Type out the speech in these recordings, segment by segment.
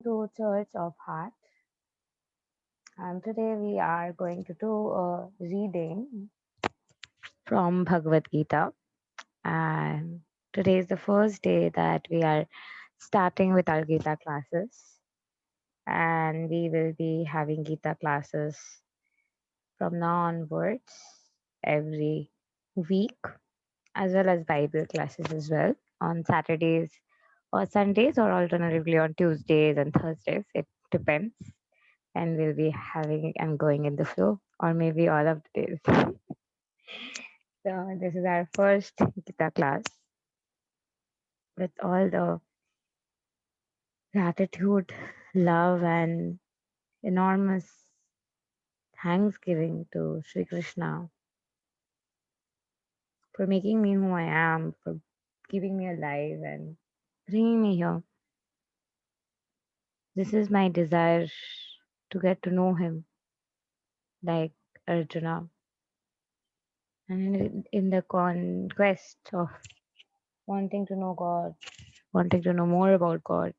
To Church of Heart, and today we are going to do a reading from Bhagavad Gita. And today is the first day that we are starting with our Gita classes, and we will be having Gita classes from now onwards every week, as well as Bible classes as well on Saturdays or Sundays, or alternatively on Tuesdays and Thursdays. It depends, and we'll be having and going in the flow, or maybe all of the days. So this is our first Gita class with all the gratitude, love, and enormous thanksgiving to Sri Krishna for making me who I am, for keeping me alive and bringing me here. This is my desire to get to know him like Arjuna, and in the conquest of wanting to know God, wanting to know more about God.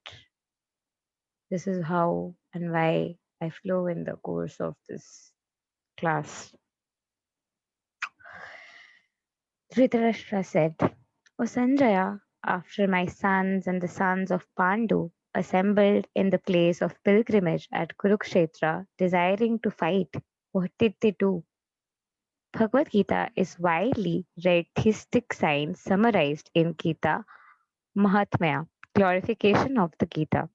This is how and why I flow in the course of this class. Dhritarashtra said, O Sanjaya, after my sons and the sons of Pandu assembled in the place of pilgrimage at Kurukshetra, desiring to fight, what did they do? Bhagavad Gita is widely read theistic science summarized in Gita Mahatmya, glorification of the Gita.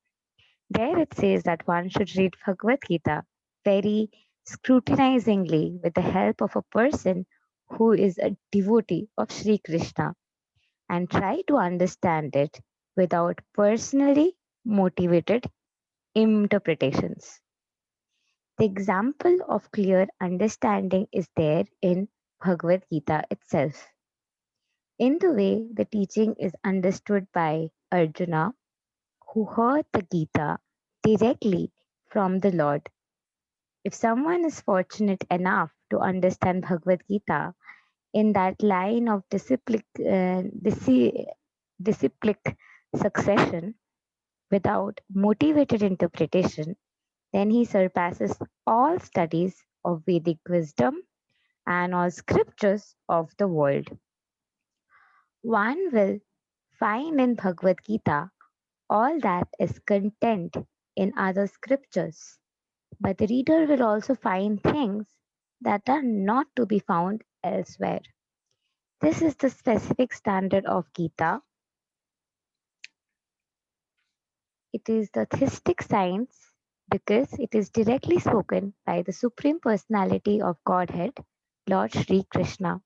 There it says that one should read Bhagavad Gita very scrutinizingly with the help of a person who is a devotee of Sri Krishna and try to understand it without personally motivated interpretations. The example of clear understanding is there in Bhagavad Gita itself. In the way the teaching is understood by Arjuna, who heard the Gita directly from the Lord. If someone is fortunate enough to understand Bhagavad Gita in that line of disciplic succession without motivated interpretation, then he surpasses all studies of Vedic wisdom and all scriptures of the world. One will find in Bhagavad Gita all that is contained in other scriptures, but the reader will also find things that are not to be found elsewhere. This is the specific standard of Gita. It is the theistic science because it is directly spoken by the Supreme Personality of Godhead, Lord Sri Krishna.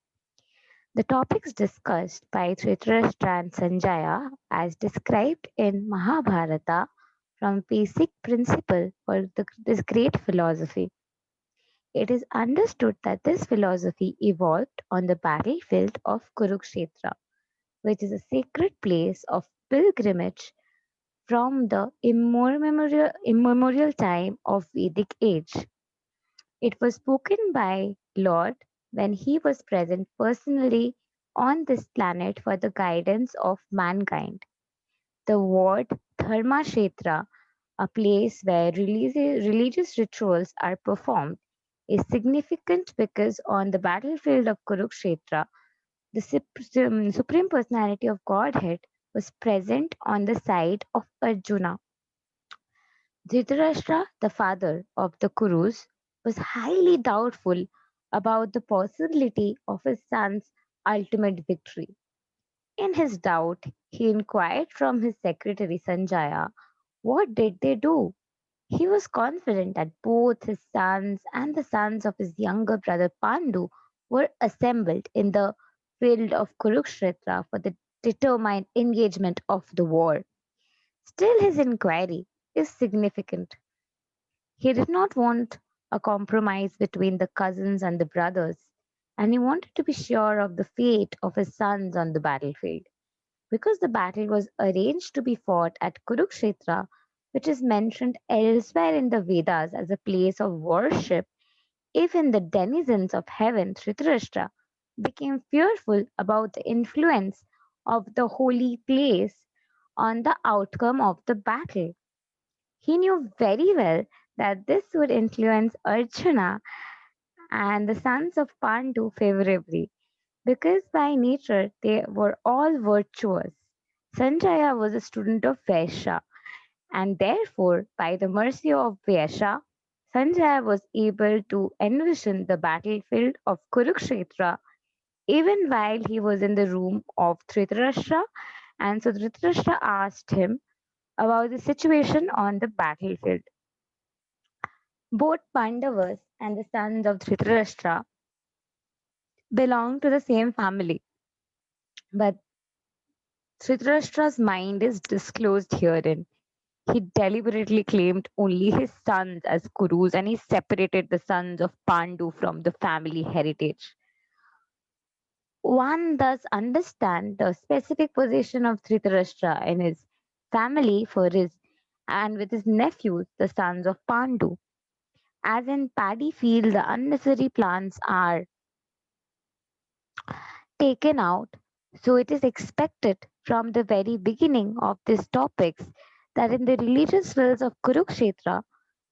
The topics discussed by Dhritarashtra and Sanjaya, as described in Mahabharata, from basic principle for this great philosophy. It is understood that this philosophy evolved on the battlefield of Kurukshetra, which is a sacred place of pilgrimage from the immemorial time of Vedic age. It was spoken by Lord when he was present personally on this planet for the guidance of mankind. The word Dharmashetra, a place where religious rituals are performed, is significant because on the battlefield of Kurukshetra, the Supreme Personality of Godhead was present on the side of Arjuna. Dhritarashtra, the father of the Kurus, was highly doubtful about the possibility of his son's ultimate victory. In his doubt, he inquired from his secretary Sanjaya, what did they do? He was confident that both his sons and the sons of his younger brother Pandu were assembled in the field of Kurukshetra for the determined engagement of the war. Still, his inquiry is significant. He did not want a compromise between the cousins and the brothers, and he wanted to be sure of the fate of his sons on the battlefield. Because the battle was arranged to be fought at Kurukshetra, which is mentioned elsewhere in the Vedas as a place of worship, even the denizens of heaven, Dhritarashtra, became fearful about the influence of the holy place on the outcome of the battle. He knew very well that this would influence Arjuna and the sons of Pandu favorably, because by nature they were all virtuous. Sanjaya was a student of Vaishya, and therefore, by the mercy of Vaishya, Sanjaya was able to envision the battlefield of Kurukshetra even while he was in the room of Dhritarashtra. And so Dhritarashtra asked him about the situation on the battlefield. Both Pandavas and the sons of Dhritarashtra belong to the same family, but Dhritarashtra's mind is disclosed herein. He deliberately claimed only his sons as Kurus, and he separated the sons of Pandu from the family heritage. One thus understands the specific position of Dhritarashtra in his family for his and with his nephews, the sons of Pandu. As in paddy field, the unnecessary plants are taken out. So it is expected from the very beginning of these topics that in the religious wells of Kurukshetra,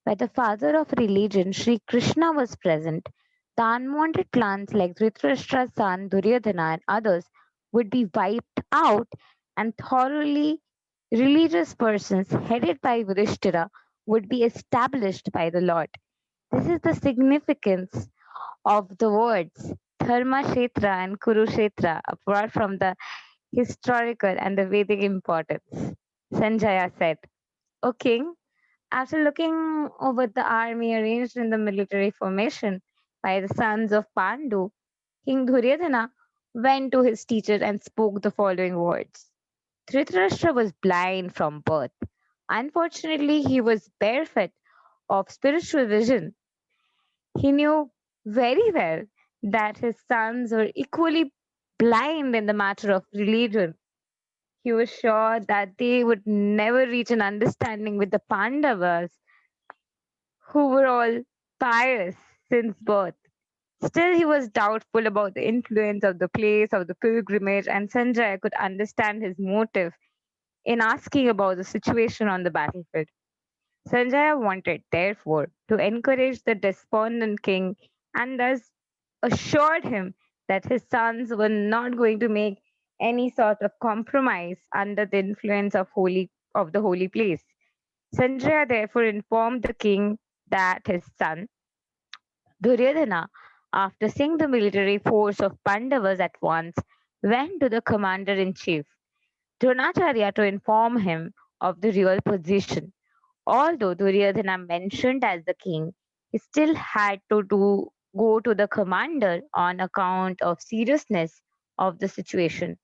where the father of religion, Sri Krishna, was present, the unwanted plants like Dhritarashtra's son Duryodhana and others would be wiped out, and thoroughly religious persons headed by Yudhishthira would be established by the Lord. This is the significance of the words Dharma-kshetra and Kurukshetra, apart from the historical and the Vedic importance. Sanjaya said, O king, after looking over the army arranged in the military formation by the sons of Pandu, King Duryodhana went to his teacher and spoke the following words. Dhritarashtra was blind from birth. Unfortunately, he was bereft of spiritual vision. He knew very well that his sons were equally blind in the matter of religion. He was sure that they would never reach an understanding with the Pandavas, who were all pious since birth. Still, he was doubtful about the influence of the place of the pilgrimage, and Sanjaya could understand his motive in asking about the situation on the battlefield. Sanjaya wanted, therefore, to encourage the despondent king and thus assured him that his sons were not going to make any sort of compromise under the influence of the holy place. Sanjaya therefore informed the king that his son Duryodhana, after seeing the military force of Pandavas at once, went to the commander in chief, Dronacharya, to inform him of the real position. Although Duryodhana mentioned as the king, he still had to go to the commander on account of seriousness of the situation.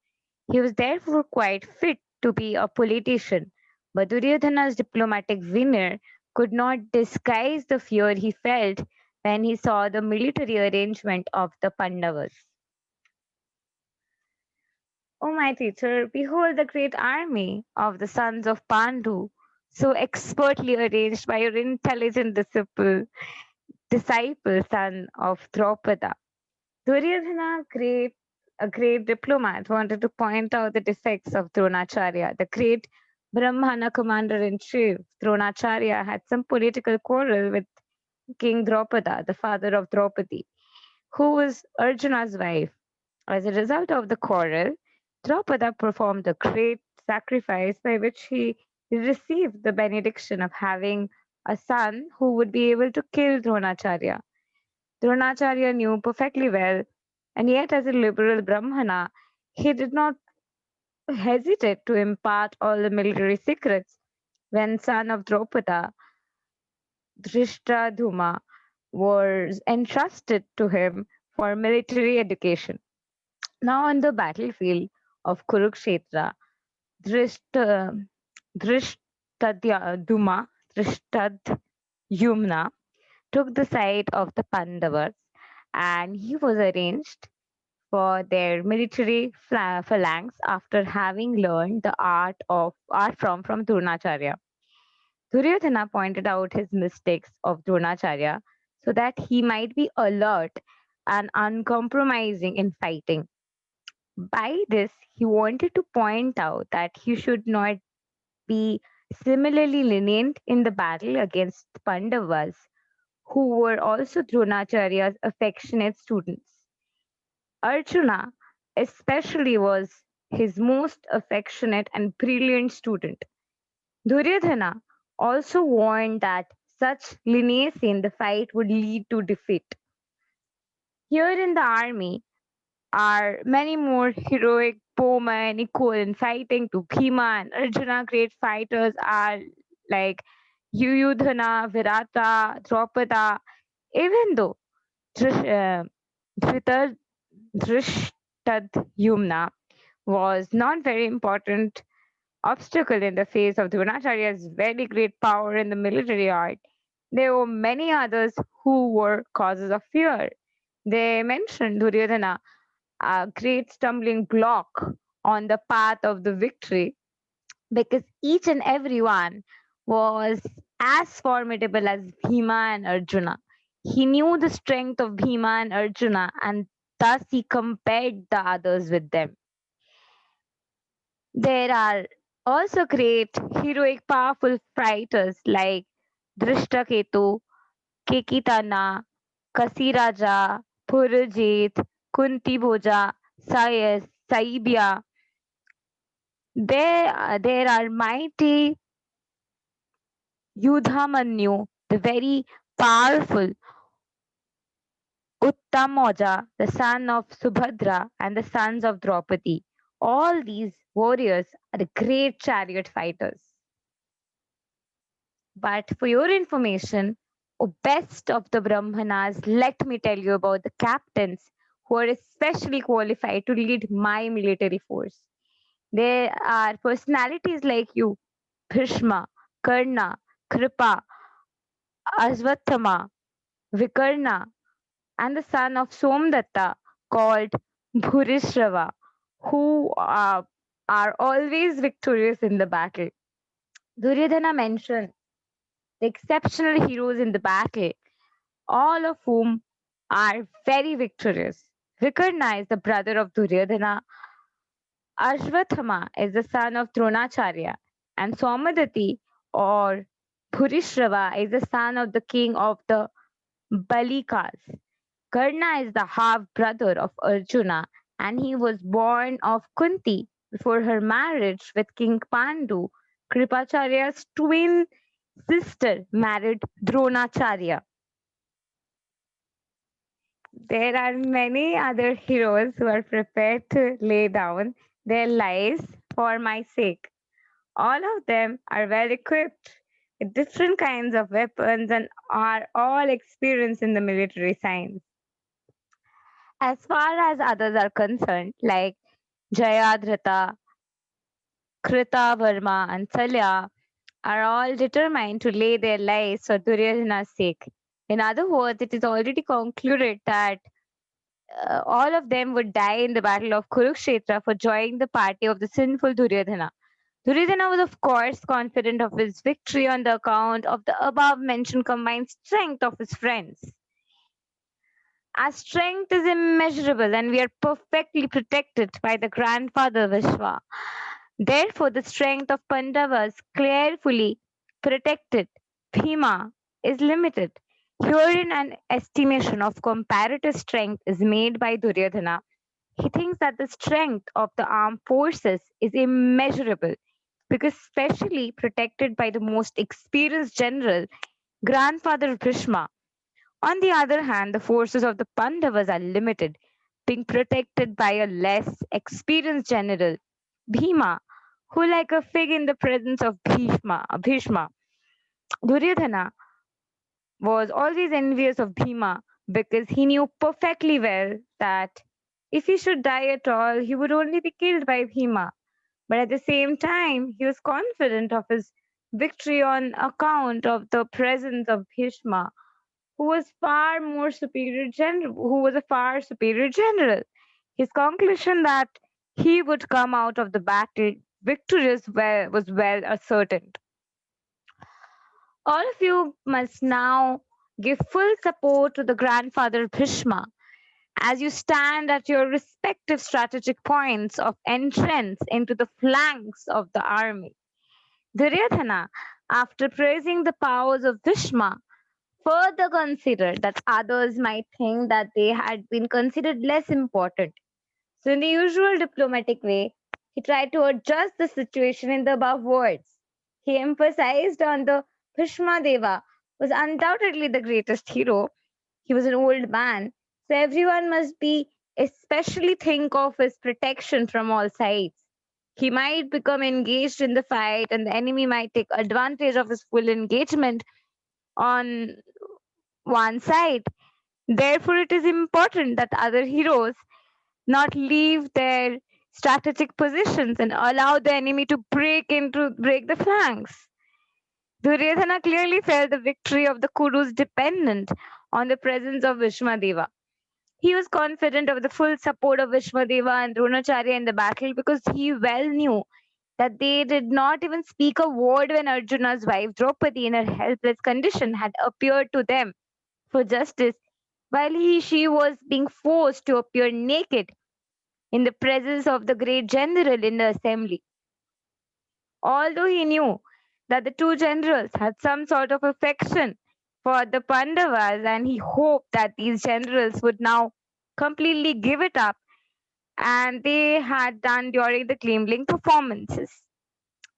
He was therefore quite fit to be a politician, but Duryodhana's diplomatic veneer could not disguise the fear he felt when he saw the military arrangement of the Pandavas. O my teacher, behold the great army of the sons of Pandu, so expertly arranged by your intelligent disciple son of Draupada. Duryodhana, a great diplomat, wanted to point out the defects of Dronacharya. The great Brahmana commander-in-chief, Dronacharya, had some political quarrel with King Draupada, the father of Draupadi, who was Arjuna's wife. As a result of the quarrel, Draupada performed a great sacrifice by which he received the benediction of having a son who would be able to kill Dronacharya. Dronacharya knew perfectly well, and yet as a liberal Brahmana, he did not hesitate to impart all the military secrets when son of Draupada, Drishtadhuma, was entrusted to him for military education. Now on the battlefield of Kurukshetra, Drisht- Drishtadhyuma, Drishtadhyumna took the side of the Pandavas, and he was arranged for their military phalanx after having learned the art from Dronacharya. Duryodhana pointed out his mistakes of Dronacharya so that he might be alert and uncompromising in fighting. By this, he wanted to point out that he should not be similarly lenient in the battle against the Pandavas, who were also Dronacharya's affectionate students. Arjuna, especially, was his most affectionate and brilliant student. Duryodhana also warned that such leniency in the fight would lead to defeat. Here in the army are many more heroic bowmen equal in fighting to Bhima and Arjuna. Great fighters are like Yuyudhana, Virata, Draupada. Even though Dhritar- Drishtadhyumna was not very important obstacle in the face of Dronacharya's very great power in the military art, there were many others who were causes of fear. They mentioned Duryodhana, a great stumbling block on the path of the victory, because each and every one was as formidable as Bhima and Arjuna. He knew the strength of Bhima and Arjuna, and thus he compared the others with them. There are also great, heroic, powerful fighters like Drishtaketu, Kekitana, Kasiraja, Purajit, Kunti Bhoja, Sayas, Saibya. There are mighty Yudhamanyu, the very powerful Uttamoja, the son of Subhadra and the sons of Draupadi. All these warriors are great chariot fighters. But for your information, O best of the Brahmanas, let me tell you about the captains who are especially qualified to lead my military force. There are personalities like you, Bhishma, Karna, Kripa, Asvathama, Vikarna, and the son of Somdatta called Bhurishrava, who are always victorious in the battle. Duryodhana mentioned the exceptional heroes in the battle, all of whom are very victorious. Vikarna is the brother of Duryodhana, Ashvathama is the son of Dronacharya, and Somadati or Bhurishrava is the son of the king of the Balikas. Karna is the half brother of Arjuna, and he was born of Kunti before her marriage with King Pandu. Kripacharya's twin sister married Dronacharya. There are many other heroes who are prepared to lay down their lives for my sake. All of them are well equipped with different kinds of weapons and are all experienced in the military science. As far as others are concerned, like Jayadratha, Krita Varma, and Salya, are all determined to lay their lives for Duryodhana's sake. In other words, it is already concluded that all of them would die in the battle of Kurukshetra for joining the party of the sinful Duryodhana. Duryodhana was, of course, confident of his victory on the account of the above mentioned combined strength of his friends. Our strength is immeasurable and we are perfectly protected by the grandfather Vishwa. Therefore, the strength of Pandavas carefully protected Bhima is limited. Herein, an estimation of comparative strength is made by Duryodhana. He thinks that the strength of the armed forces is immeasurable because specially protected by the most experienced general, grandfather Bhishma. On the other hand, the forces of the Pandavas are limited, being protected by a less experienced general, Bhima, who like a fig in the presence of Bhishma. Duryodhana was always envious of Bhima because he knew perfectly well that if he should die at all, he would only be killed by Bhima. But at the same time, he was confident of his victory on account of the presence of Bhishma, who was a far superior general. His conclusion that he would come out of the battle victorious was well ascertained. All of you must now give full support to the grandfather Bhishma as you stand at your respective strategic points of entrance into the flanks of the army. Duryodhana, after praising the powers of Bhishma, further considered that others might think that they had been considered less important. So, in the usual diplomatic way, he tried to adjust the situation in the above words. He emphasized on the Bhishma Deva was undoubtedly the greatest hero. He was an old man, so everyone must be especially think of his protection from all sides. He might become engaged in the fight, and the enemy might take advantage of his full engagement on one side. Therefore, it is important that other heroes not leave their strategic positions and allow the enemy to break the flanks. Duryodhana clearly felt the victory of the Kurus dependent on the presence of Vishmadeva. He was confident of the full support of Vishmadeva and Dronacharya in the battle because he well knew that they did not even speak a word when Arjuna's wife Draupadi in her helpless condition had appeared to them for justice, while she was being forced to appear naked in the presence of the great general in the assembly. Although he knew that the two generals had some sort of affection for the Pandavas, and he hoped that these generals would now completely give it up, and they had done during the Gleamling performances.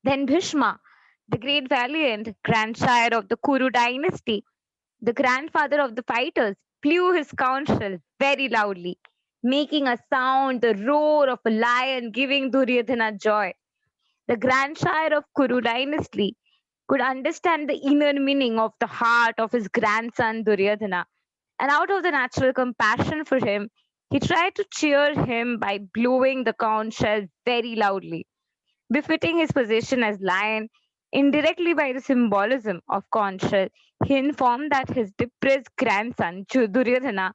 Then Bhishma, the great valiant grandsire of the Kuru dynasty, the grandfather of the fighters, blew his conch shell very loudly, making a sound, the roar of a lion, giving Duryodhana joy. The grandshire of Kuru dynasty could understand the inner meaning of the heart of his grandson Duryodhana, and out of the natural compassion for him, he tried to cheer him by blowing the conch shell very loudly. Befitting his position as lion, indirectly by the symbolism of conch shell, he informed that his depressed grandson Duryodhana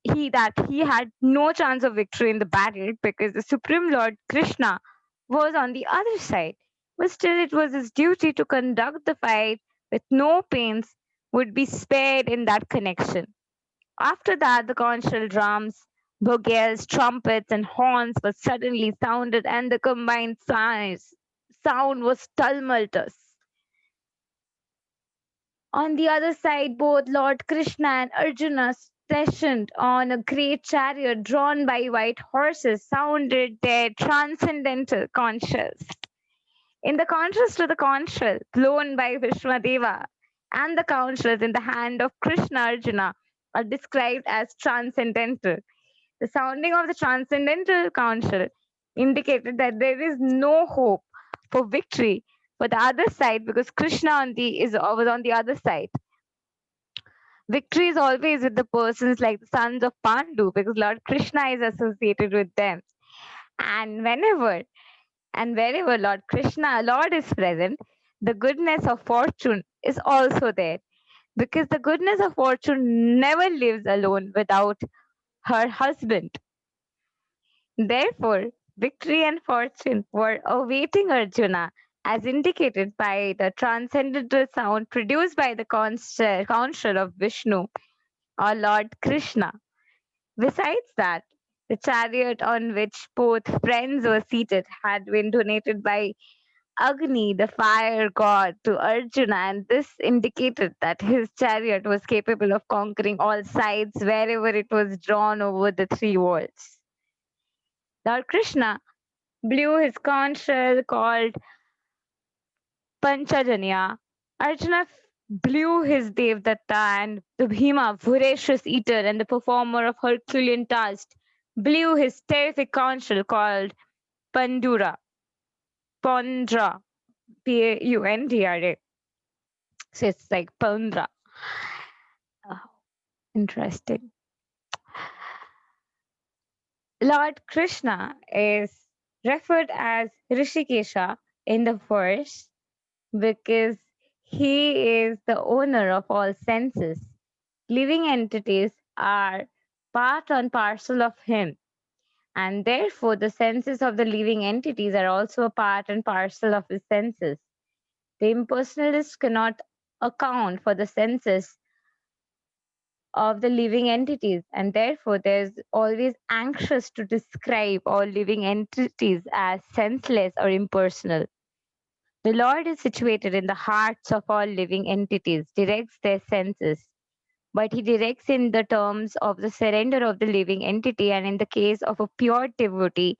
he had no chance of victory in the battle because the Supreme Lord Krishna was on the other side. But still, it was his duty to conduct the fight with no pains would be spared in that connection. After that, the conch-shell drums, bugles, trumpets, and horns were suddenly sounded, and the combined sound was tumultuous. On the other side, both Lord Krishna and Arjuna, stationed on a great chariot drawn by white horses, sounded their transcendental conch shells. In the contrast to the conch shell blown by Vishwadeva and the conch shells in the hand of Krishna Arjuna are described as transcendental. The sounding of the transcendental conch shell indicated that there is no hope for victory for the other side because Krishna was on the other side. Victory is always with the persons like the sons of Pandu because Lord Krishna is associated with them. And wherever Lord Krishna, Lord is present, the goodness of fortune is also there because the goodness of fortune never lives alone without her husband. Therefore, victory and fortune were awaiting Arjuna as indicated by the transcendental sound produced by the counsel of Vishnu or Lord Krishna. Besides that, the chariot on which both friends were seated had been donated by Agni, the fire god, to Arjuna, and this indicated that his chariot was capable of conquering all sides wherever it was drawn over the three worlds. Lord Krishna blew his conch shell called Panchajanya. Arjuna blew his Devdatta, and the Bhima, voracious eater and the performer of Herculean tasks, blew his terrific conch shell called Pandura. Pondra. Pandra. So it's like Pandra. Oh, interesting. Lord Krishna is referred as Rishikesha in the verse because he is the owner of all senses. Living entities are part and parcel of him, and therefore the senses of the living entities are also a part and parcel of his senses. The impersonalist cannot account for the senses of the living entities, and therefore there's always anxious to describe all living entities as senseless or impersonal. The Lord is situated in the hearts of all living entities, directs their senses, but he directs in the terms of the surrender of the living entity, and in the case of a pure devotee,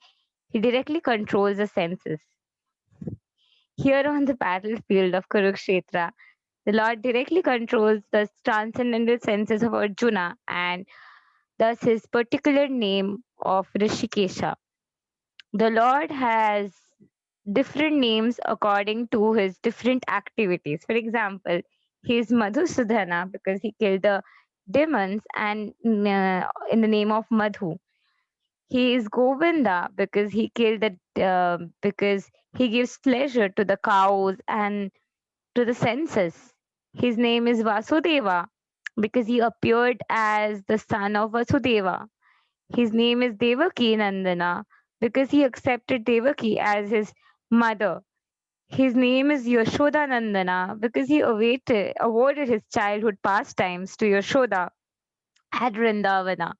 he directly controls the senses. Here on the battlefield of Kurukshetra, the Lord directly controls the transcendental senses of Arjuna and thus his particular name of Rishikesha. The Lord has different names according to his different activities. For example, he is Madhusudhana because he killed the demons and in the name of Madhu. He is Govinda because he killed because he gives pleasure to the cows and to the senses. His name is Vasudeva because he appeared as the son of Vasudeva. His name is Devaki Nandana because he accepted Devaki as his mother. His name is Yashoda Nandana because he awarded his childhood pastimes to Yashoda at Vrindavana.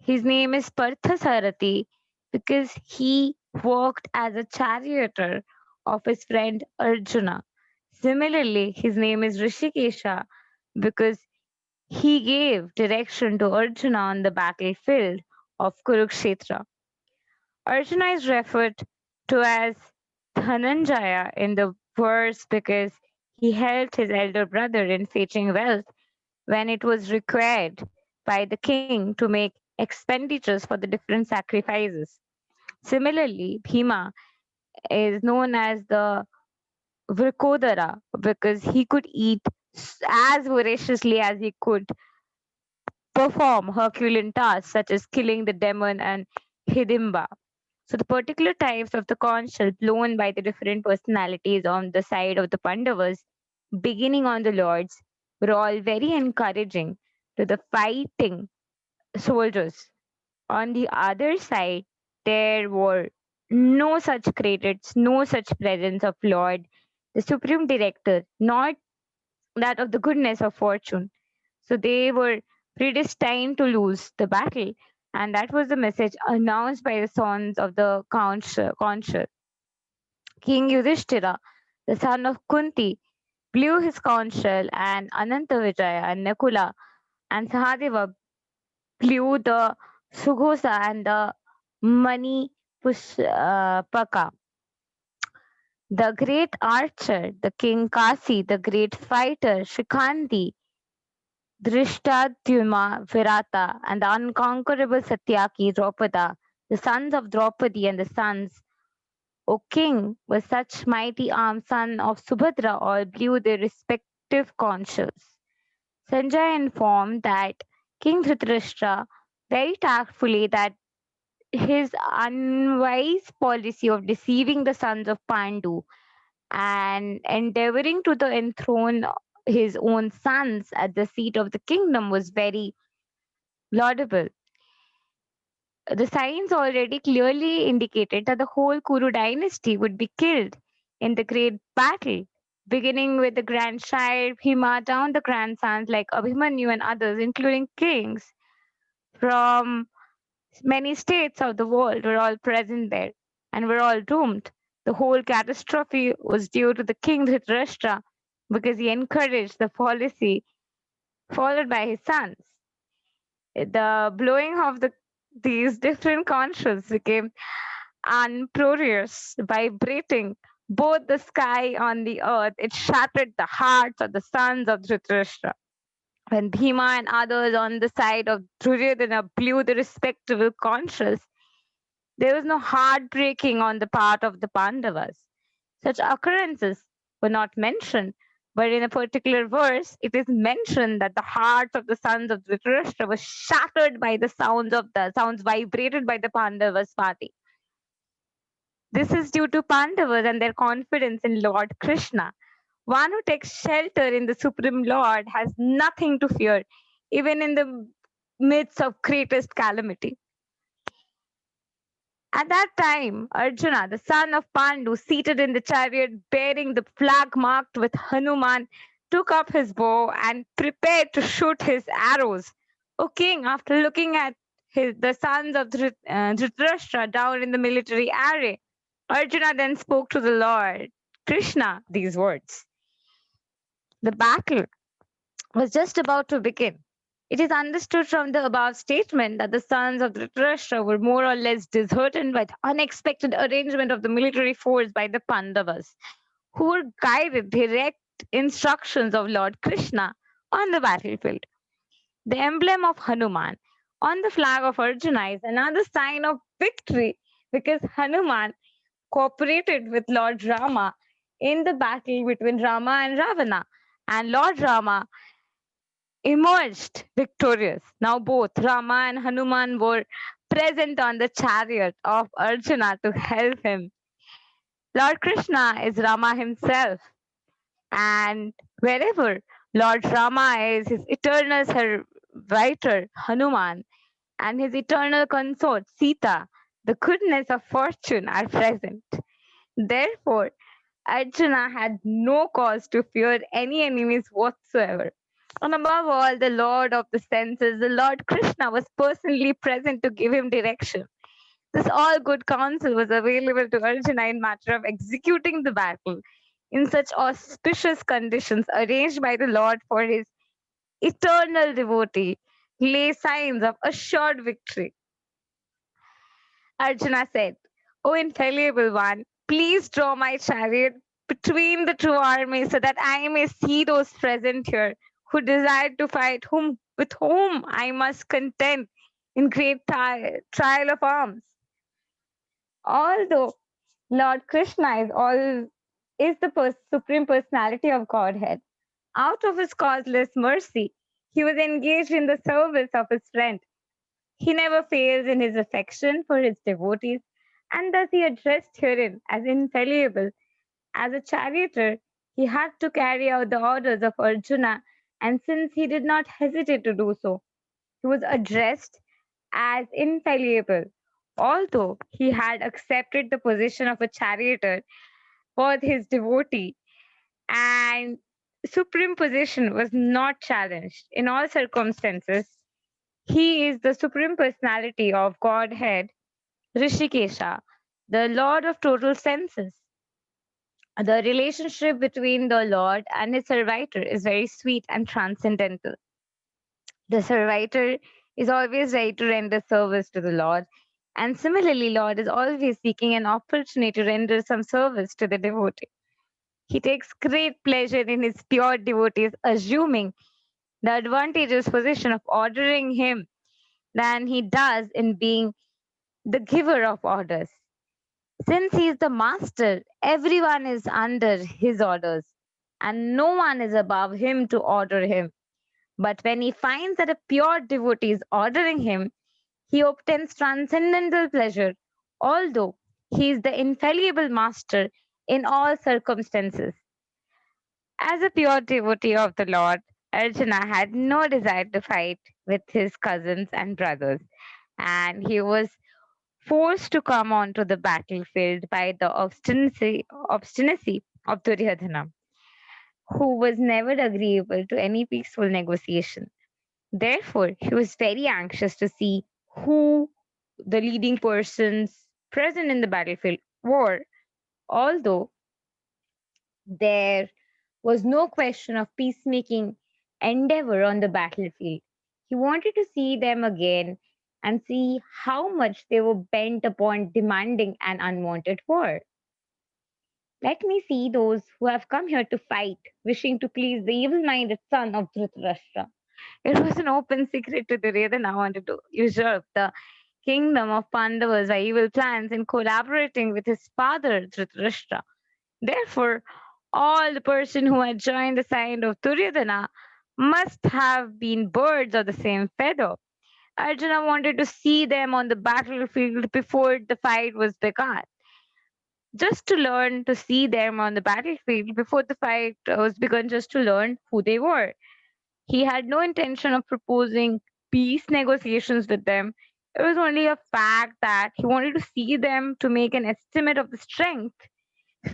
His name is Parthasarathi because he worked as a charioteer of his friend Arjuna. Similarly, his name is Rishikesha because he gave direction to Arjuna on the battlefield of Kurukshetra. Arjuna is referred to as Dhananjaya in the verse because he helped his elder brother in fetching wealth when it was required by the king to make expenditures for the different sacrifices. Similarly, Bhima is known as the Vrikodara because he could eat as voraciously as he could perform Herculean tasks such as killing the demon and Hidimba. So the particular types of the conch shell blown by the different personalities on the side of the Pandavas, beginning on the lords, were all very encouraging to the fighting soldiers. On the other side, there were no such credits, no such presence of Lord, the supreme director, not that of the goodness of fortune. So they were predestined to lose the battle, and that was the message announced by the sons of the council. King Yudhishthira, the son of Kunti, blew his conch shell, and Anantavijaya and Nakula and Sahadeva blew the Sughosa and the Mani Pushpaka. The great archer, the king Kasi, the great fighter Shikhandi, Drishtadyumna Virata, and the unconquerable Satyaki Draupada, the sons of Draupadi and the sons, O king, with such mighty arms, son of Subhadra, all blew their respective conches. Sanjay informed that King Dhritarashtra very tactfully that his unwise policy of deceiving the sons of Pandu and endeavoring to the enthrone his own sons at the seat of the kingdom was very laudable. The signs already clearly indicated that the whole Kuru dynasty would be killed in the great battle, beginning with the grandchild Bhima down the grandsons like Abhimanyu and others, including kings from many states of the world, were all present there and were all doomed. The whole catastrophe was due to the king Dhritarashtra because he encouraged the policy followed by his sons. The blowing of these different conches became uproarious, vibrating both the sky and the earth. It shattered the hearts of the sons of Dhritarashtra. When Bhima and others on the side of Duryodhana blew the respectable conches, there was no heartbreaking on the part of the Pandavas. Such occurrences were not mentioned, but in a particular verse, it is mentioned that the hearts of the sons of Dhritarashtra were shattered by the sounds vibrated by the Pandavas' party. This is due to Pandavas and their confidence in Lord Krishna. One who takes shelter in the Supreme Lord has nothing to fear, even in the midst of greatest calamity. At that time, Arjuna, the son of Pandu, seated in the chariot bearing the flag marked with Hanuman, took up his bow and prepared to shoot his arrows. O king, after looking at the sons of Dhritarashtra down in the military array, Arjuna then spoke to the Lord. Krishna these words. The battle was just about to begin. It is understood from the above statement that the sons of Dhritarashtra were more or less disheartened by the unexpected arrangement of the military force by the Pandavas, who were guided direct instructions of Lord Krishna on the battlefield. The emblem of Hanuman on the flag of Arjuna is another sign of victory because Hanuman cooperated with Lord Rama in the battle between Rama and Ravana, and Lord Rama emerged victorious. Now, both Rama and Hanuman were present on the chariot of Arjuna to help him. Lord Krishna is Rama himself, and wherever Lord Rama is, his eternal servitor Hanuman and his eternal consort Sita, the goodness of fortune are present. Therefore, Arjuna had no cause to fear any enemies whatsoever. And above all, the Lord of the senses, the Lord Krishna, was personally present to give him direction. This all good counsel was available to Arjuna in matter of executing the battle in such auspicious conditions arranged by the Lord for his eternal devotee, lay signs of assured victory. Arjuna said, O infallible one, please draw my chariot between the two armies so that I may see those present here who desire to fight, with whom I must contend in great trial of arms. Although Lord Krishna is the supreme personality of Godhead, out of his causeless mercy, he was engaged in the service of his friend. He never fails in his affection for his devotees, and thus he addressed herein as infallible. As a charioteer, he had to carry out the orders of Arjuna, and since he did not hesitate to do so, he was addressed as infallible. Although he had accepted the position of a charioteer for his devotee, and supreme position was not challenged in all circumstances, he is the supreme personality of Godhead, Rishikesha, the Lord of total senses. The relationship between the Lord and his servitor is very sweet and transcendental. The servitor is always ready to render service to the Lord, and similarly, Lord is always seeking an opportunity to render some service to the devotee. He takes great pleasure in his pure devotees, assuming the advantageous position of ordering him than he does in being the giver of orders. Since he is the master, everyone is under his orders, and no one is above him to order him. But when he finds that a pure devotee is ordering him, he obtains transcendental pleasure, although he is the infallible master in all circumstances. As a pure devotee of the Lord, Arjuna had no desire to fight with his cousins and brothers, and he was forced to come onto the battlefield by the obstinacy of Duryodhana, who was never agreeable to any peaceful negotiation. Therefore, he was very anxious to see who the leading persons present in the battlefield were, although there was no question of peacemaking endeavor on the battlefield. He wanted to see them again and see how much they were bent upon demanding an unwanted war. Let me see those who have come here to fight, wishing to please the evil minded son of Dhritarashtra. It was an open secret to Duryodhana wanted to usurp the kingdom of Pandavas by evil plans in collaborating with his father Dhritarashtra. Therefore, all the person who had joined the side of Duryodhana must have been birds of the same feather. Arjuna wanted to see them on the battlefield before the fight was begun. Just to learn to see them on the battlefield before the fight was begun, just to learn who they were. He had no intention of proposing peace negotiations with them. It was only a fact that he wanted to see them to make an estimate of the strength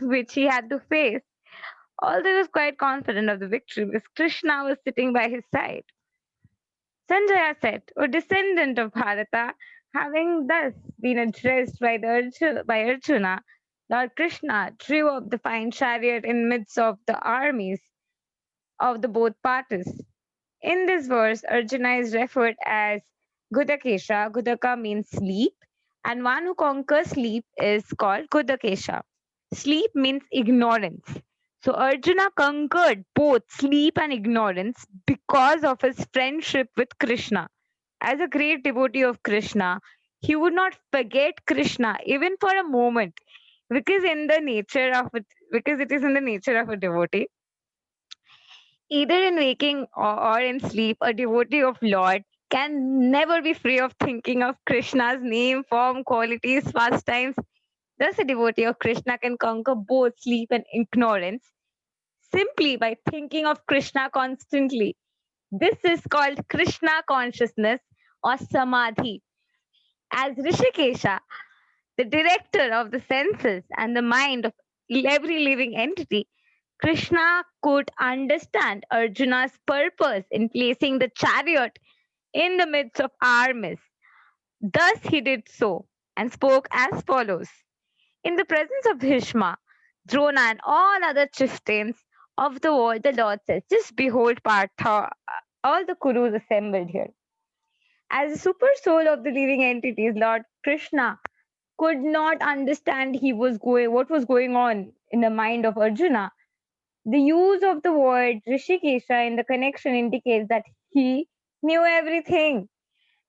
which he had to face. Although he was quite confident of the victory, because Krishna was sitting by his side. Sanjaya said, O descendant of Bharata, having thus been addressed by Arjuna, Lord Krishna drew up the fine chariot in midst of the armies of the both parties. In this verse, Arjuna is referred as Gudakesha. Gudaka means sleep, and one who conquers sleep is called Gudakesha. Sleep means ignorance. So Arjuna conquered both sleep and ignorance because of his friendship with Krishna. As a great devotee of Krishna, he would not forget Krishna even for a moment, because in the nature of it, because it is in the nature of a devotee, either in waking or in sleep, a devotee of Lord can never be free of thinking of Krishna's name, form, qualities, pastimes. Thus, a devotee of Krishna can conquer both sleep and ignorance simply by thinking of Krishna constantly. This is called Krishna consciousness or samadhi. As Rishikesha, the director of the senses and the mind of every living entity, Krishna could understand Arjuna's purpose in placing the chariot in the midst of armies. Thus he did so and spoke as follows. In the presence of Bhishma, Drona, and all other chieftains of the world, the Lord says, just behold Partha, all the Kurus assembled here. As the super soul of the living entities, Lord Krishna could not understand what was going on in the mind of Arjuna. The use of the word Rishikesha in the connection indicates that he knew everything,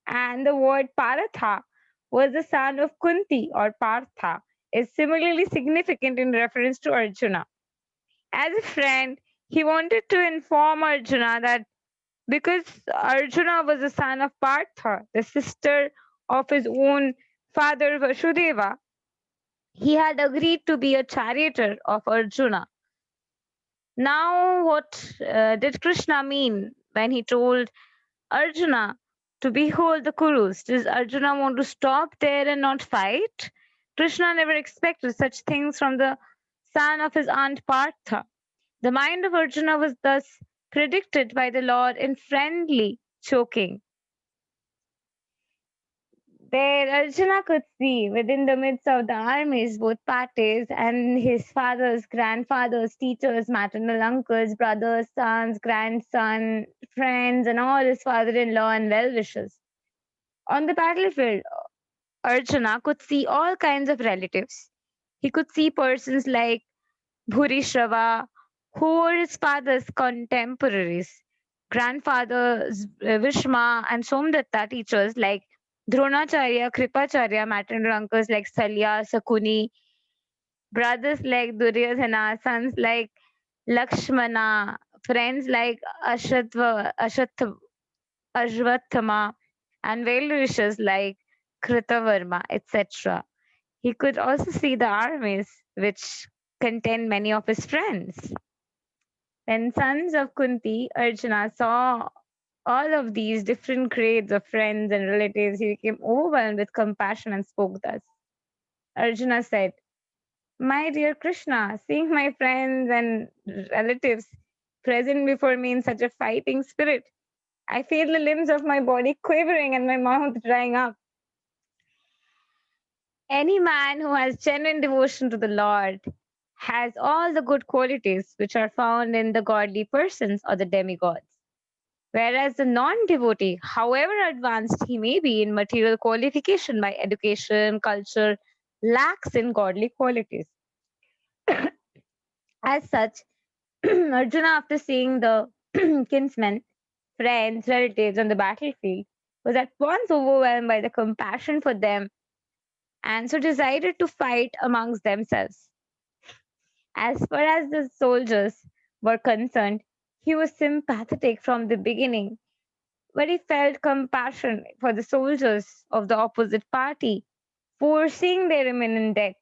and the word Paratha was the son of Kunti or Partha is similarly significant in reference to Arjuna. As a friend, he wanted to inform Arjuna that because Arjuna was the son of Partha, the sister of his own father Vasudeva, he had agreed to be a charioteer of Arjuna. Now, what did Krishna mean when he told Arjuna to behold the Kurus? Does Arjuna want to stop there and not fight? Krishna never expected such things from the son of his aunt Partha. The mind of Arjuna was thus predicted by the Lord in friendly choking. There, Arjuna could see within the midst of the armies both parties and his father's, grandfather's, teachers, maternal uncles, brothers, sons, grandson, friends, and all his father in law and well wishers. On the battlefield, Arjuna could see all kinds of relatives. He could see persons like Bhurishrava, who were his father's contemporaries, grandfathers Vishma and Somdatta, teachers like Dronacharya, Kripacharya, maternal uncles like Salya, Sakuni, brothers like Duryodhana, sons like Lakshmana, friends like Ashvathama, and well-wishers like Kritavarma, etc. He could also see the armies which contained many of his friends. When sons of Kunti, Arjuna saw all of these different grades of friends and relatives, he became overwhelmed with compassion and spoke thus. Arjuna said, my dear Krishna, seeing my friends and relatives present before me in such a fighting spirit, I feel the limbs of my body quivering and my mouth drying up. Any man who has genuine devotion to the Lord has all the good qualities which are found in the godly persons or the demigods. Whereas the non devotee, however advanced he may be in material qualification by education, culture, lacks in godly qualities. As such, Arjuna, after seeing the kinsmen, friends, relatives on the battlefield, was at once overwhelmed by the compassion for them and so decided to fight amongst themselves. As far as the soldiers were concerned, he was sympathetic from the beginning, but he felt compassion for the soldiers of the opposite party, foreseeing their imminent death.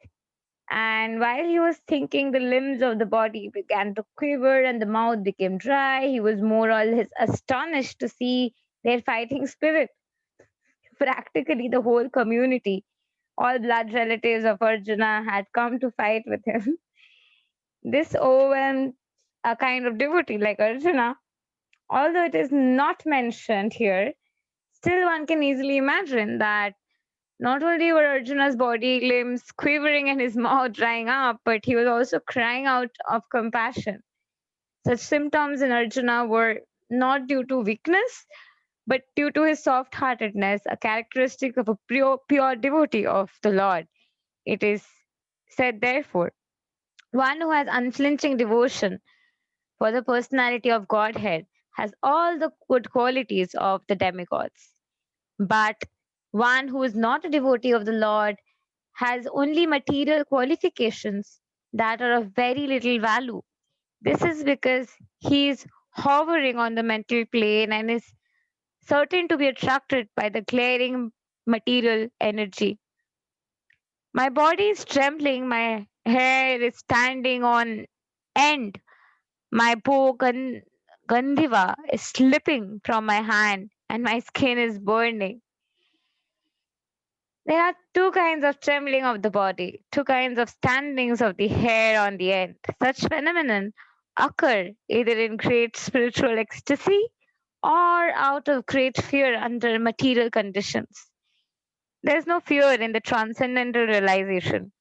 And while he was thinking, the limbs of the body began to quiver and the mouth became dry. He was more or less astonished to see their fighting spirit. Practically, the whole community, all blood relatives of Arjuna, had come to fight with him. This overwhelmed a kind of devotee like Arjuna. Although it is not mentioned here, still one can easily imagine that Not only were Arjuna's body limbs quivering and his mouth drying up, but he was also crying out of compassion. Such symptoms in Arjuna were not due to weakness, but due to his soft heartedness, a characteristic of a pure devotee of the Lord. It is said, therefore, one who has unflinching devotion for the personality of Godhead has all the good qualities of the demigods. But one who is not a devotee of the Lord has only material qualifications that are of very little value. This is because he is hovering on the mental plane and is certain to be attracted by the glaring material energy. My body is trembling, my hair is standing on end, my Gandhiva is slipping from my hand, and my skin is burning. There are two kinds of trembling of the body, two kinds of standings of the hair on the end. Such phenomenon occur either in great spiritual ecstasy or out of great fear under material conditions. There is no fear in the transcendental realization.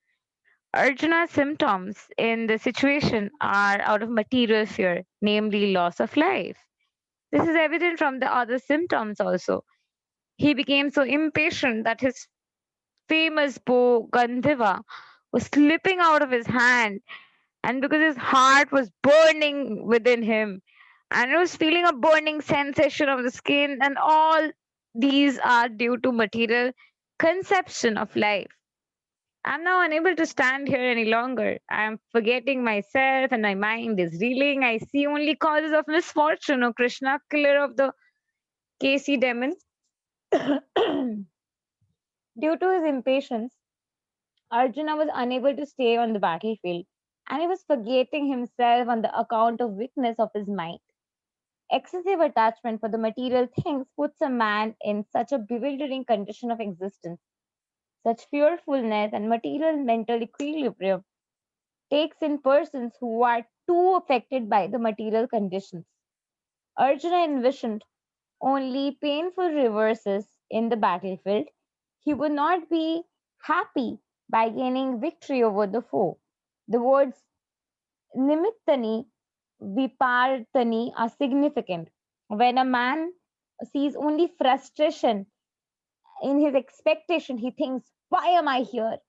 Arjuna's symptoms in the situation are out of material fear, namely loss of life. This is evident from the other symptoms also. He became so impatient that his famous bow Gandhiva was slipping out of his hand, and because his heart was burning within him, and he was feeling a burning sensation of the skin, and all these are due to material conception of life. I'm now unable to stand here any longer. I am forgetting myself, and my mind is reeling. I see only causes of misfortune, O Krishna, killer of the Kasi demon. Due to his impatience, Arjuna was unable to stay on the battlefield, and he was forgetting himself on the account of weakness of his mind. Excessive attachment for the material things puts a man in such a bewildering condition of existence. Such fearfulness and material mental equilibrium takes in persons who are too affected by the material conditions. Arjuna envisioned only painful reverses in the battlefield. He would not be happy by gaining victory over the foe. The words nimittani, vipartani are significant. When a man sees only frustration in his expectation, he thinks, why am I here?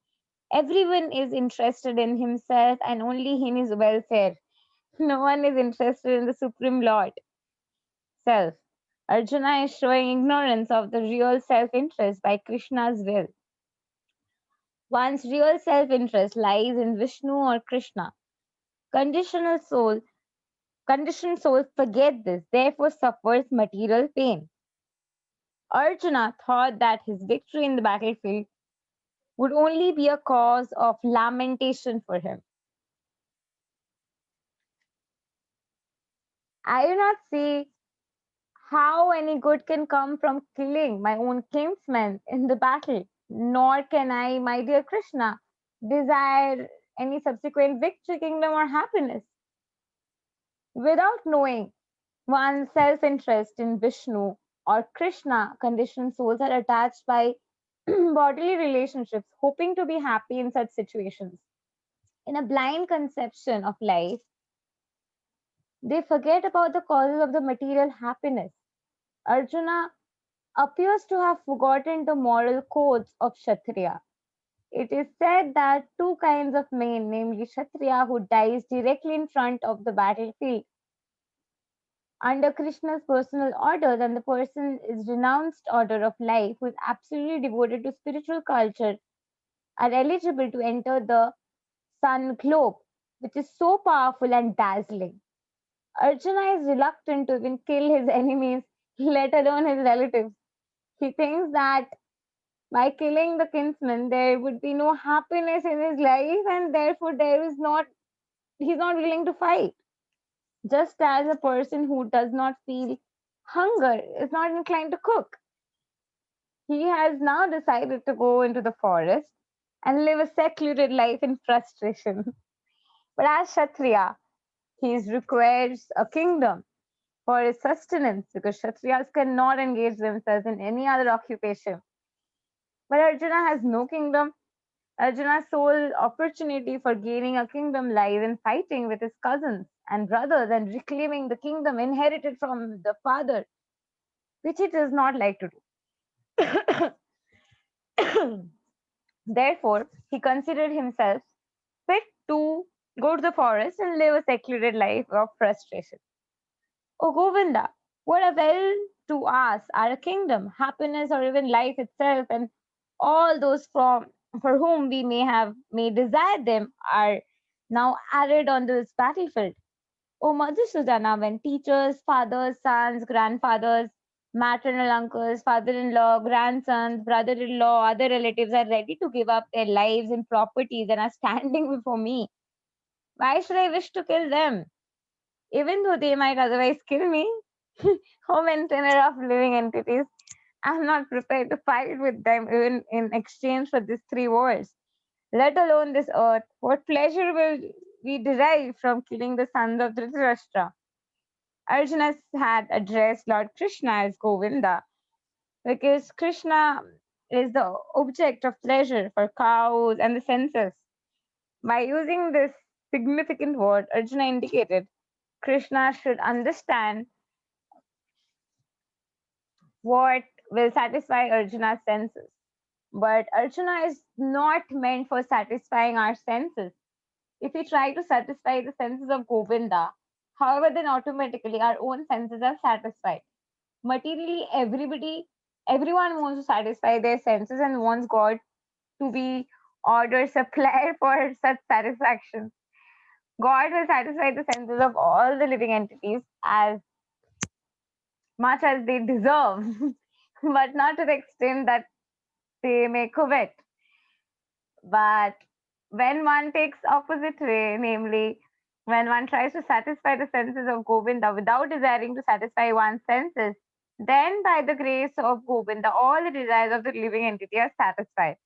Everyone is interested in himself and only in his welfare. No one is interested in the Supreme Lord. Self. Arjuna is showing ignorance of the real self interest by Krishna's will. One's real self interest lies in Vishnu or Krishna. Conditional soul, conditioned soul forget this, therefore suffers material pain. Arjuna thought that his victory in the battlefield would only be a cause of lamentation for him. I do not see how any good can come from killing my own kinsmen in the battle, nor can I, my dear Krishna, desire any subsequent victory, kingdom, or happiness. Without knowing one's self interest in Vishnu or Krishna, conditioned souls are attached by bodily relationships, hoping to be happy in such situations. In a blind conception of life, they forget about the causes of the material happiness. Arjuna appears to have forgotten the moral codes of Kshatriya. It is said that two kinds of men, namely Kshatriya who dies directly in front of the battlefield under Krishna's personal orders, and the person is renounced order of life who is absolutely devoted to spiritual culture, are eligible to enter the sun globe, which is so powerful and dazzling. Arjuna is reluctant to even kill his enemies, let alone his relatives. He thinks that by killing the kinsman, there would be no happiness in his life, and therefore he's not willing to fight. Just as a person who does not feel hunger is not inclined to cook. He has now decided to go into the forest and live a secluded life in frustration. But as Kshatriya, he requires a kingdom for his sustenance because Kshatriyas cannot engage themselves in any other occupation. But Arjuna has no kingdom. Arjuna's sole opportunity for gaining a kingdom lies in fighting with his cousins and brothers and reclaiming the kingdom inherited from the father, which he does not like to do. Therefore, he considered himself fit to go to the forest and live a secluded life of frustration. O Govinda, what avail to us our kingdom, happiness, or even life itself, and all those for whom we may desire them are now added on this battlefield. O Madhusudana, when teachers, fathers, sons, grandfathers, maternal uncles, father-in-law, grandsons, brother-in-law, other relatives are ready to give up their lives and properties and are standing before me, why should I wish to kill them? Even though they might otherwise kill me, O maintainer of living entities, I'm not prepared to fight with them even in exchange for these three wars. Let alone this earth. What pleasure will we derive from killing the sons of Dhritarashtra? Arjuna had addressed Lord Krishna as Govinda because Krishna is the object of pleasure for cows and the senses. By using this significant word, Arjuna indicated Krishna should understand what will satisfy Arjuna's senses. But Arjuna is not meant for satisfying our senses. If we try to satisfy the senses of Govinda, however, then automatically our own senses are satisfied. Materially, everyone wants to satisfy their senses and wants God to be order supplier for such satisfaction. God will satisfy the senses of all the living entities as much as they deserve, but not to the extent that they may covet. But when one takes opposite way, namely when one tries to satisfy the senses of Govinda without desiring to satisfy one's senses, then by the grace of Govinda, all the desires of the living entity are satisfied.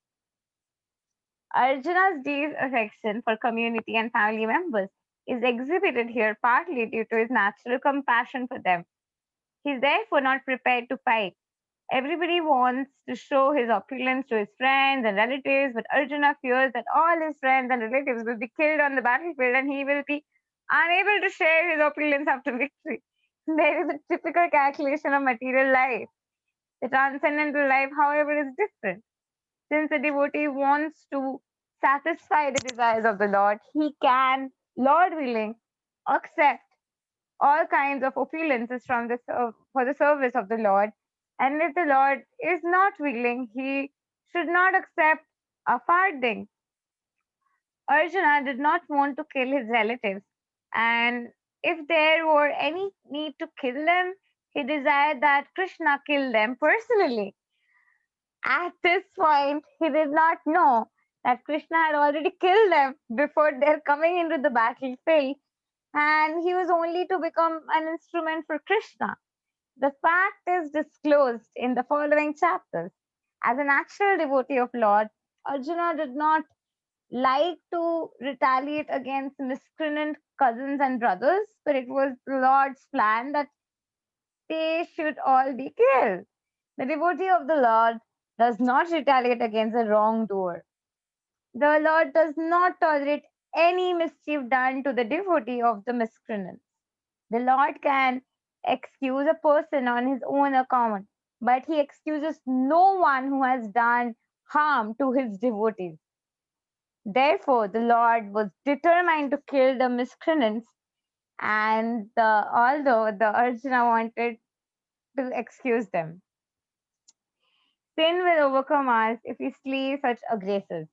Arjuna's deep affection for community and family members is exhibited here partly due to his natural compassion for them. He is therefore not prepared to fight. Everybody wants to show his opulence to his friends and relatives, but Arjuna fears that all his friends and relatives will be killed on the battlefield and he will be unable to share his opulence after victory. There is a typical calculation of material life. The transcendental life, however, is different. Since the devotee wants to satisfy the desires of the Lord, he can, Lord willing, accept all kinds of opulences from for the service of the Lord. And if the Lord is not willing, he should not accept a farthing. Arjuna did not want to kill his relatives, and if there were any need to kill them, he desired that Krishna kill them personally. At this point, he did not know that Krishna had already killed them before their coming into the battlefield, and he was only to become an instrument for Krishna. The fact is disclosed in the following chapters. As a natural devotee of Lord, Arjuna did not like to retaliate against miscreant cousins and brothers, but it was the Lord's plan that they should all be killed. The devotee of the Lord does not retaliate against a wrongdoer. The Lord does not tolerate any mischief done to the devotee of the miscreant. The Lord can excuse a person on his own account, but he excuses no one who has done harm to his devotees. Therefore, the Lord was determined to kill the miscreants, and although the Arjuna wanted to excuse them, sin will overcome us if we slay such aggressors.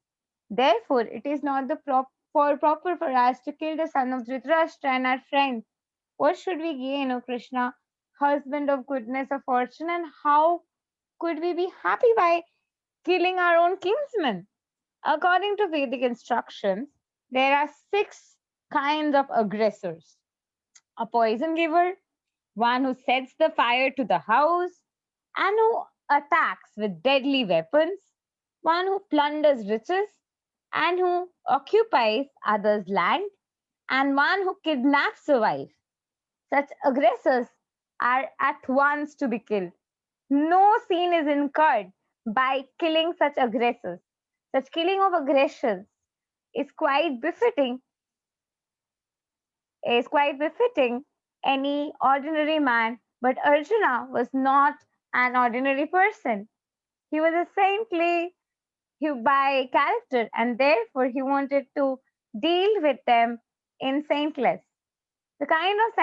Therefore, it is not proper for us to kill the son of Dhritarashtra and our friends. What should we gain, O Krishna, husband of goodness of fortune, and how could we be happy by killing our own kinsmen? According to Vedic instructions, there are six kinds of aggressors: a poison giver, one who sets the fire to the house and who attacks with deadly weapons, one who plunders riches and who occupies others' land, and one who kidnaps a wife. Such aggressors are at once to be killed. No sin is incurred by killing such aggressors. Such killing of aggressions is quite befitting, is quite befitting any ordinary man, but Arjuna was not an ordinary person. He was a saintly by character, and therefore he wanted to deal with them in saintless. The kind of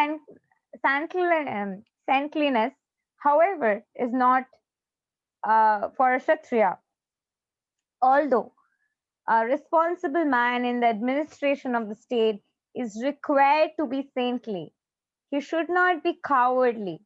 saintliness, however, is not for a Kshatriya. Although a responsible man in the administration of the state is required to be saintly, he should not be cowardly.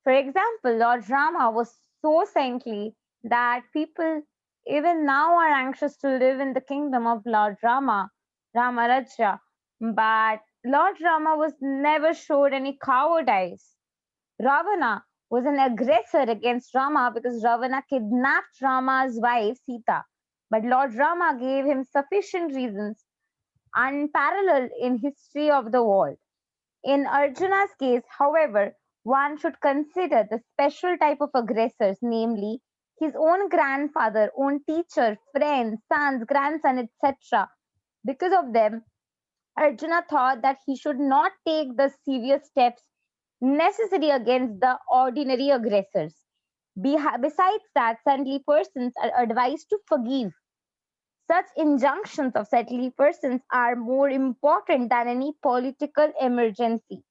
For example, Lord Rama was so saintly that people even now are anxious to live in the kingdom of Lord Rama, Ramarajya. But Lord Rama was never showed any cowardice. Ravana was an aggressor against Rama because Ravana kidnapped Rama's wife Sita. But Lord Rama gave him sufficient reasons, unparalleled in history of the world. In Arjuna's case, however, one should consider the special type of aggressors, namely his own grandfather, own teacher, friends, sons, grandson, etc. Because of them, Arjuna thought that he should not take the serious steps necessary against the ordinary aggressors. Besides that, saintly persons are advised to forgive. Such injunctions of saintly persons are more important than any political emergency.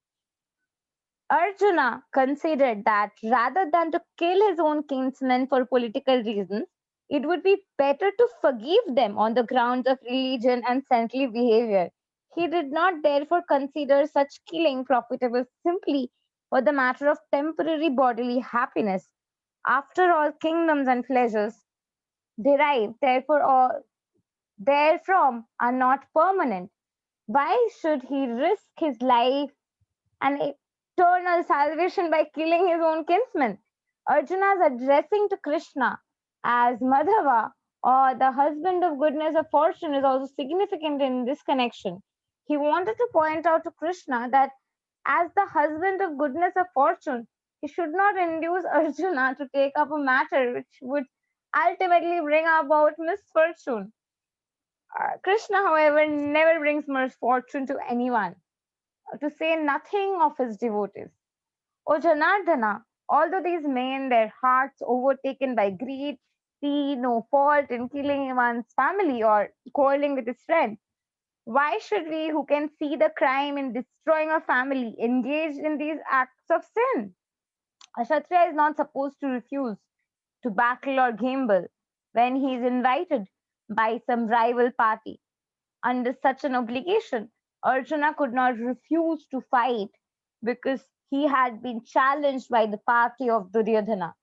Arjuna considered that rather than to kill his own kinsmen for political reasons, it would be better to forgive them on the grounds of religion and saintly behavior. He did not therefore consider such killing profitable simply for the matter of temporary bodily happiness. After all, kingdoms and pleasures derived therefrom are not permanent. Why should he risk his life and eternal salvation by killing his own kinsmen? Arjuna is addressing to Krishna as Madhava, or the husband of goodness of fortune, is also significant in this connection. He wanted to point out to Krishna that as the husband of goodness of fortune, he should not induce Arjuna to take up a matter which would ultimately bring about misfortune. Krishna, however, never brings misfortune to anyone, to say nothing of his devotees. O Janardana, although these men, their hearts overtaken by greed, see no fault in killing one's family or quarreling with his friends, why should we, who can see the crime in destroying a family, engage in these acts of sin? A Kshatriya is not supposed to refuse to battle or gamble when he is invited by some rival party. Under such an obligation, Arjuna could not refuse to fight because he had been challenged by the party of Duryodhana.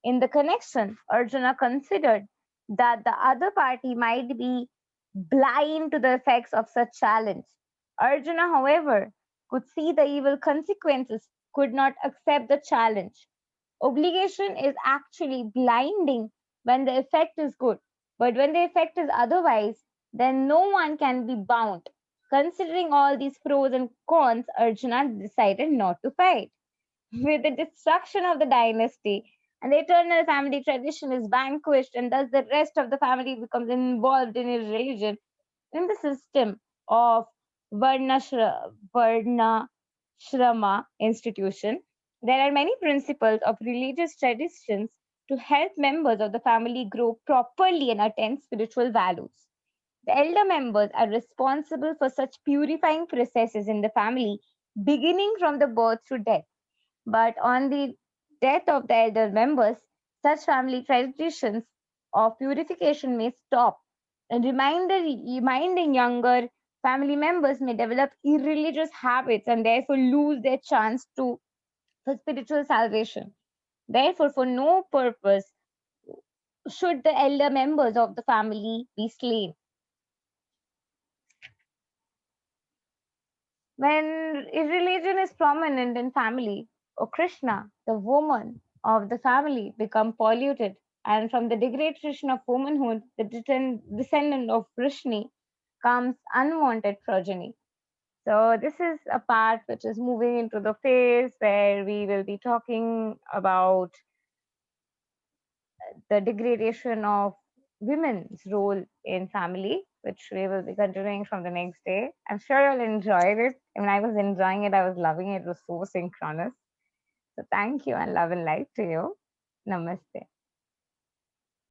In the connection, Arjuna considered that the other party might be blind to the effects of such challenge. Arjuna, however, could see the evil consequences, could not accept the challenge. Obligation is actually blinding when the effect is good, but when the effect is otherwise, then no one can be bound. Considering all these pros and cons, Arjuna decided not to fight. With the destruction of the dynasty, and the eternal family tradition is vanquished, and thus the rest of the family becomes involved in his religion. In the system of Varna Shrama institution, there are many principles of religious traditions to help members of the family grow properly and attain spiritual values. The elder members are responsible for such purifying processes in the family, beginning from the birth to death. But on the death of the elder members, such family traditions of purification may stop, and reminding younger family members may develop irreligious habits and therefore lose their chance for spiritual salvation. Therefore, for no purpose should the elder members of the family be slain. When irreligion is prominent in family, O Krishna, the woman of the family, become polluted, and from the degradation of womanhood, the descendant of Vrishni comes unwanted progeny. So this is a part which is moving into the phase where we will be talking about the degradation of women's role in family, which we will be continuing from the next day. I'm sure you'll enjoy it. When I was enjoying it, I was loving it. It was so synchronous. So thank you and love and light to you. Namaste.